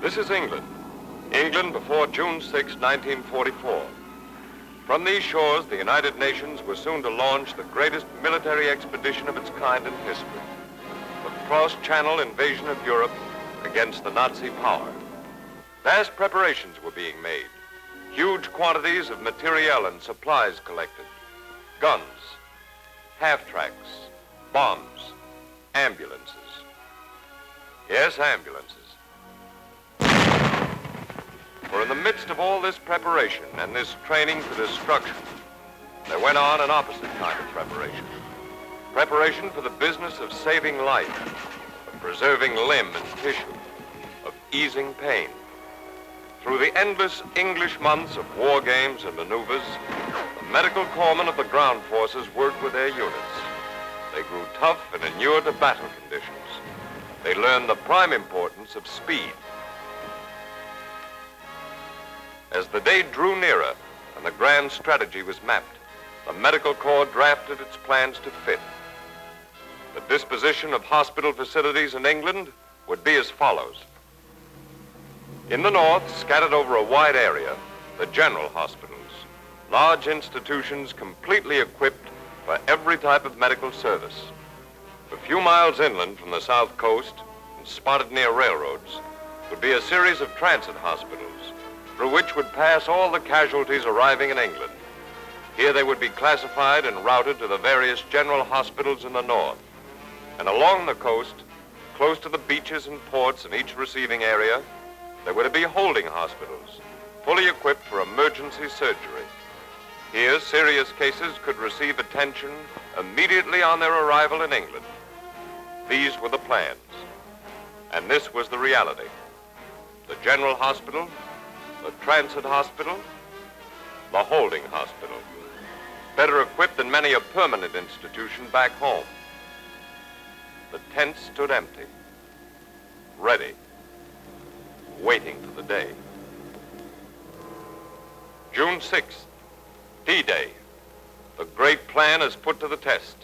This is England. England before June 6, 1944. From these shores, the United Nations was soon to launch the greatest military expedition of its kind in history. The cross-channel invasion of Europe against the Nazi power. Vast preparations were being made. Huge quantities of materiel and supplies collected. Guns, half-tracks, bombs, ambulances. Yes, ambulances. For in the midst of all this preparation and this training for destruction, there went on an opposite kind of preparation. Preparation for the business of saving life, of preserving limb and tissue, of easing pain. Through the endless English months of war games and maneuvers, the medical corpsmen of the ground forces worked with their units. They grew tough and inured to battle conditions. They learned the prime importance of speed. As the day drew nearer and the grand strategy was mapped, the Medical Corps drafted its plans to fit. The disposition of hospital facilities in England would be as follows. In the north, scattered over a wide area, the general hospitals, large institutions completely equipped for every type of medical service. A few miles inland from the south coast and spotted near railroads would be a series of transit hospitals through which would pass all the casualties arriving in England. Here they would be classified and routed to the various general hospitals in the north. And along the coast, close to the beaches and ports in each receiving area, there were to be holding hospitals, fully equipped for emergency surgery. Here, serious cases could receive attention immediately on their arrival in England. These were the plans, and this was the reality. The general hospital, the transit hospital, the holding hospital, better equipped than many a permanent institution back home. The tent stood empty, ready, waiting for the day. June 6th, D-Day. The great plan is put to the test.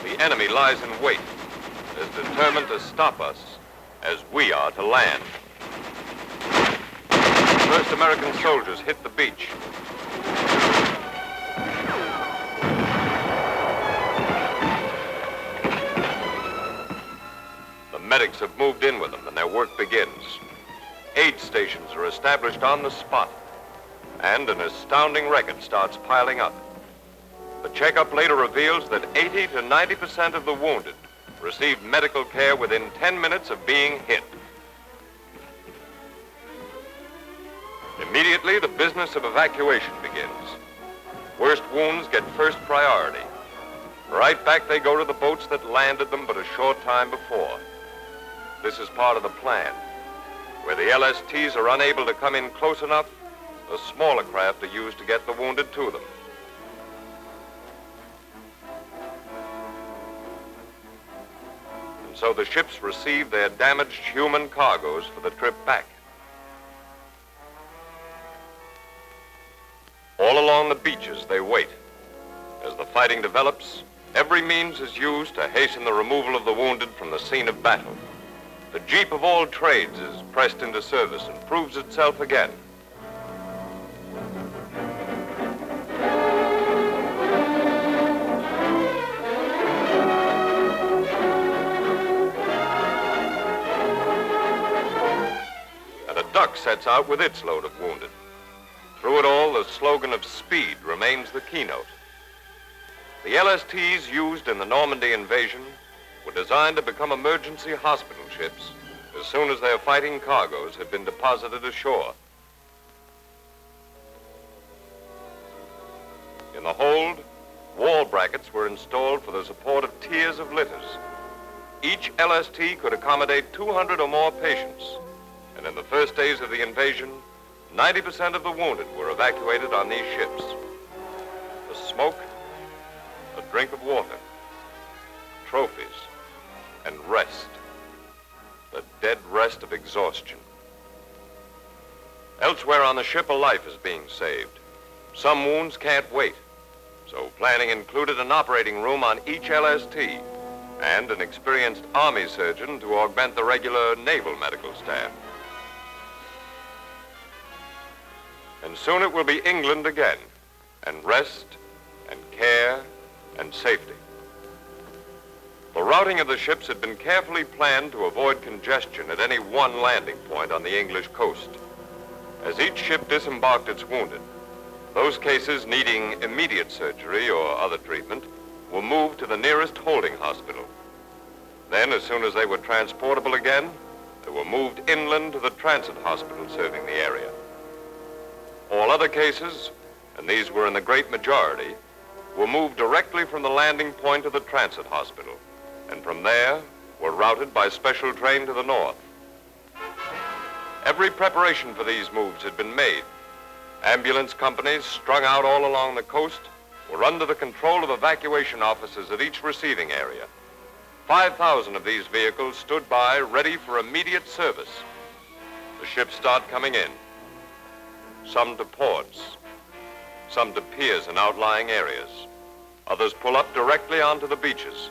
The enemy lies in wait, as determined to stop us as we are to land. First American soldiers hit the beach. The medics have moved in with them and their work begins. Aid stations are established on the spot, and an astounding record starts piling up. The checkup later reveals that 80 to 90% of the wounded received medical care within 10 minutes of being hit. Immediately, the business of evacuation begins. Worst wounds get first priority. Right back they go to the boats that landed them but a short time before. This is part of the plan. Where the LSTs are unable to come in close enough, the smaller craft are used to get the wounded to them. So the ships receive their damaged human cargoes for the trip back. All along the beaches, they wait. As the fighting develops, every means is used to hasten the removal of the wounded from the scene of battle. The jeep of all trades is pressed into service and proves itself again. Duck sets out with its load of wounded. Through it all, the slogan of speed remains the keynote. The LSTs used in the Normandy invasion were designed to become emergency hospital ships as soon as their fighting cargoes had been deposited ashore. In the hold, wall brackets were installed for the support of tiers of litters. Each LST could accommodate 200 or more patients. And in the first days of the invasion, 90% of the wounded were evacuated on these ships. The smoke, a drink of water, trophies, and rest. The dead rest of exhaustion. Elsewhere on the ship, a life is being saved. Some wounds can't wait, so planning included an operating room on each LST and an experienced Army surgeon to augment the regular naval medical staff. And soon it will be England again, and rest, and care, and safety. The routing of the ships had been carefully planned to avoid congestion at any one landing point on the English coast. As each ship disembarked its wounded, those cases needing immediate surgery or other treatment were moved to the nearest holding hospital. Then, as soon as they were transportable again, they were moved inland to the transit hospital serving the area. All other cases, and these were in the great majority, were moved directly from the landing point to the transit hospital, and from there were routed by special train to the north. Every preparation for these moves had been made. Ambulance companies strung out all along the coast were under the control of evacuation officers at each receiving area. 5,000 of these vehicles stood by, ready for immediate service. The ships start coming in, some to ports, some to piers and outlying areas. Others pull up directly onto the beaches.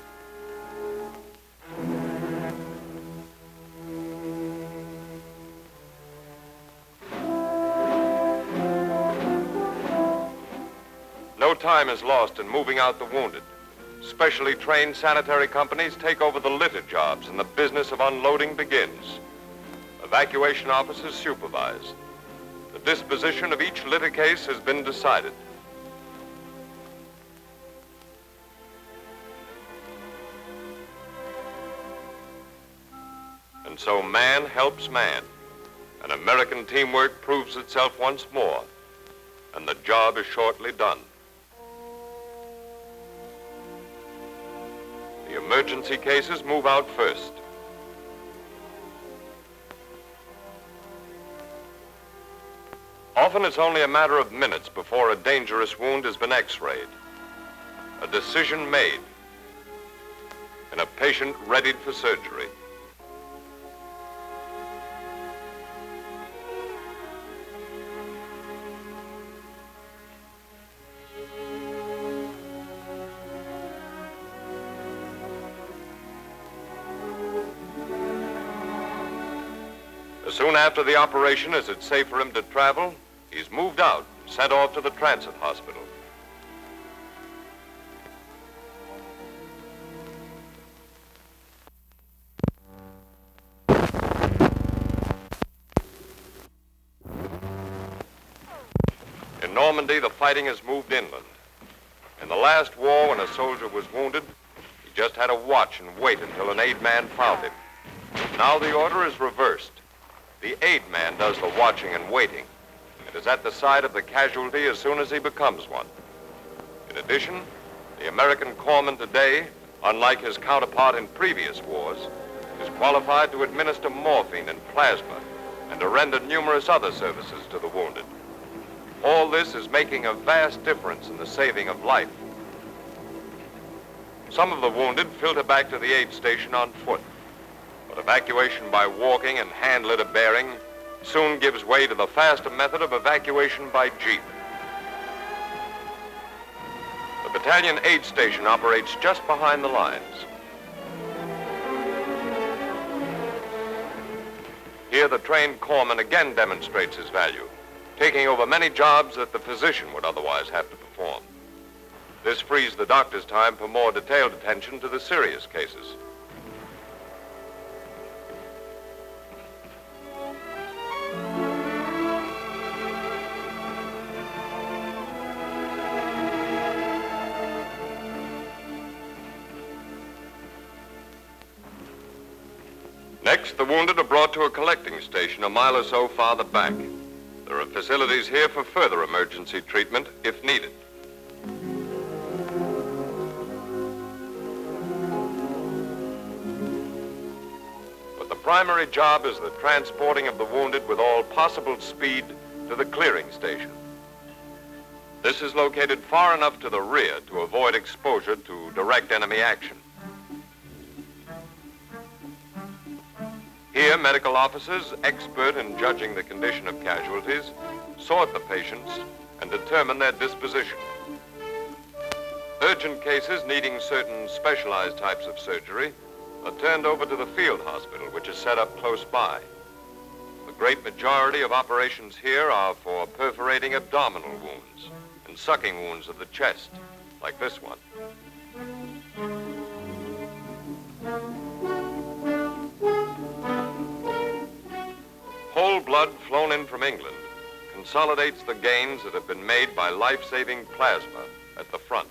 No time is lost in moving out the wounded. Specially trained sanitary companies take over the litter jobs and the business of unloading begins. Evacuation officers supervise. The disposition of each litter case has been decided. And so man helps man, and American teamwork proves itself once more, and the job is shortly done. The emergency cases move out first. Often it's only a matter of minutes before a dangerous wound has been x-rayed, a decision made, and a patient readied for surgery. Soon after the operation, as it's safe for him to travel, he's moved out, sent off to the transit hospital. In Normandy, the fighting has moved inland. In the last war, when a soldier was wounded, he just had to watch and wait until an aid man found him. Now the order is reversed. The aid man does the watching and waiting, and is at the side of the casualty as soon as he becomes one. In addition, the American corpsman today, unlike his counterpart in previous wars, is qualified to administer morphine and plasma and to render numerous other services to the wounded. All this is making a vast difference in the saving of life. Some of the wounded filter back to the aid station on foot. But evacuation by walking and hand litter bearing soon gives way to the faster method of evacuation by jeep. The battalion aid station operates just behind the lines. Here the trained corpsman again demonstrates his value, taking over many jobs that the physician would otherwise have to perform. This frees the doctor's time for more detailed attention to the serious cases. Next, the wounded are brought to a collecting station a mile or so farther back. There are facilities here for further emergency treatment if needed. But the primary job is the transporting of the wounded with all possible speed to the clearing station. This is located far enough to the rear to avoid exposure to direct enemy action. Here, medical officers, expert in judging the condition of casualties, sort the patients and determine their disposition. Urgent cases needing certain specialized types of surgery are turned over to the field hospital, which is set up close by. The great majority of operations here are for perforating abdominal wounds and sucking wounds of the chest, like this one. Whole blood flown in from England consolidates the gains that have been made by life-saving plasma at the front.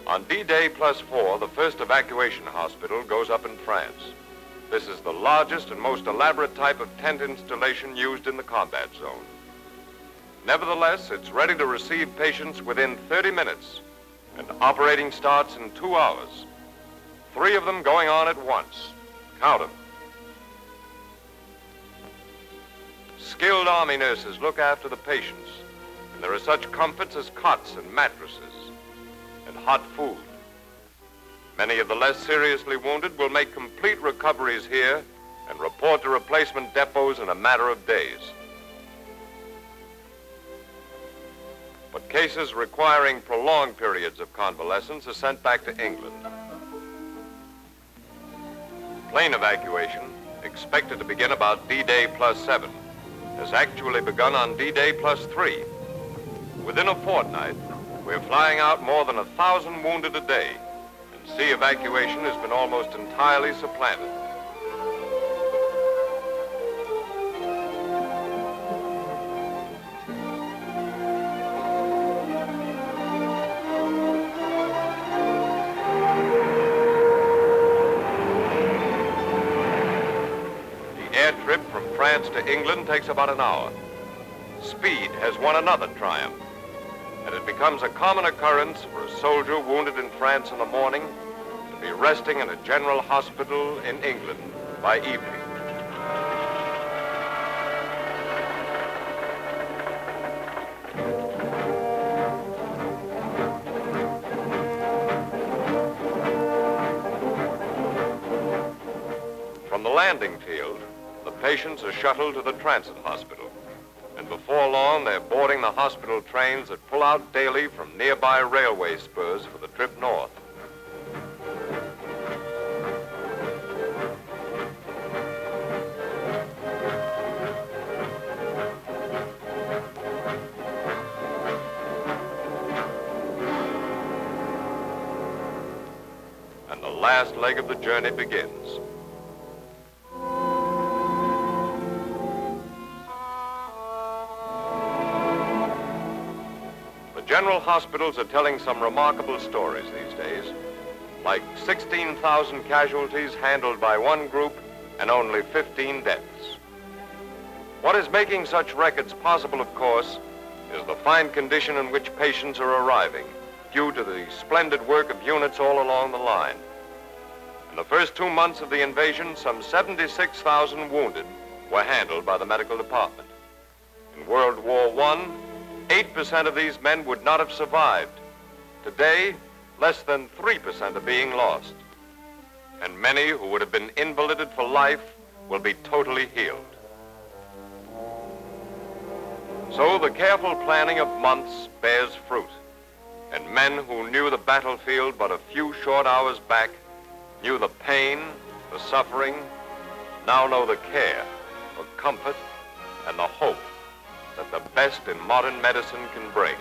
On D-Day +4, the first evacuation hospital goes up in France. This is the largest and most elaborate type of tent installation used in the combat zone. Nevertheless, it's ready to receive patients within 30 minutes, and operating starts in 2 hours. 3 of them going on at once. Count them. Skilled Army nurses look after the patients, and there are such comforts as cots and mattresses and hot food. Many of the less seriously wounded will make complete recoveries here and report to replacement depots in a matter of days. But cases requiring prolonged periods of convalescence are sent back to England. Plane evacuation, expected to begin about D-Day +7, has actually begun on D-Day +3. Within a fortnight, we're flying out more than 1,000 wounded a day, and sea evacuation has been almost entirely supplanted. The air trip from France to England takes about an hour. Speed has won another triumph, and it becomes a common occurrence for a soldier wounded in France in the morning to be resting in a general hospital in England by evening. From the landing field, the patients are shuttled to the transit hospital. And before long, they're boarding the hospital trains that pull out daily from nearby railway spurs for the trip north. And the last leg of the journey begins. General hospitals are telling some remarkable stories these days, like 16,000 casualties handled by one group and only 15 deaths. What is making such records possible, of course, is the fine condition in which patients are arriving, due to the splendid work of units all along the line. In the first 2 months of the invasion, some 76,000 wounded were handled by the medical department. In World War I, 8% of these men would not have survived. Today, less than 3% are being lost. And many who would have been invalided for life will be totally healed. So the careful planning of months bears fruit. And men who knew the battlefield but a few short hours back, knew the pain, the suffering, now know the care, the comfort, and the hope that the best in modern medicine can bring.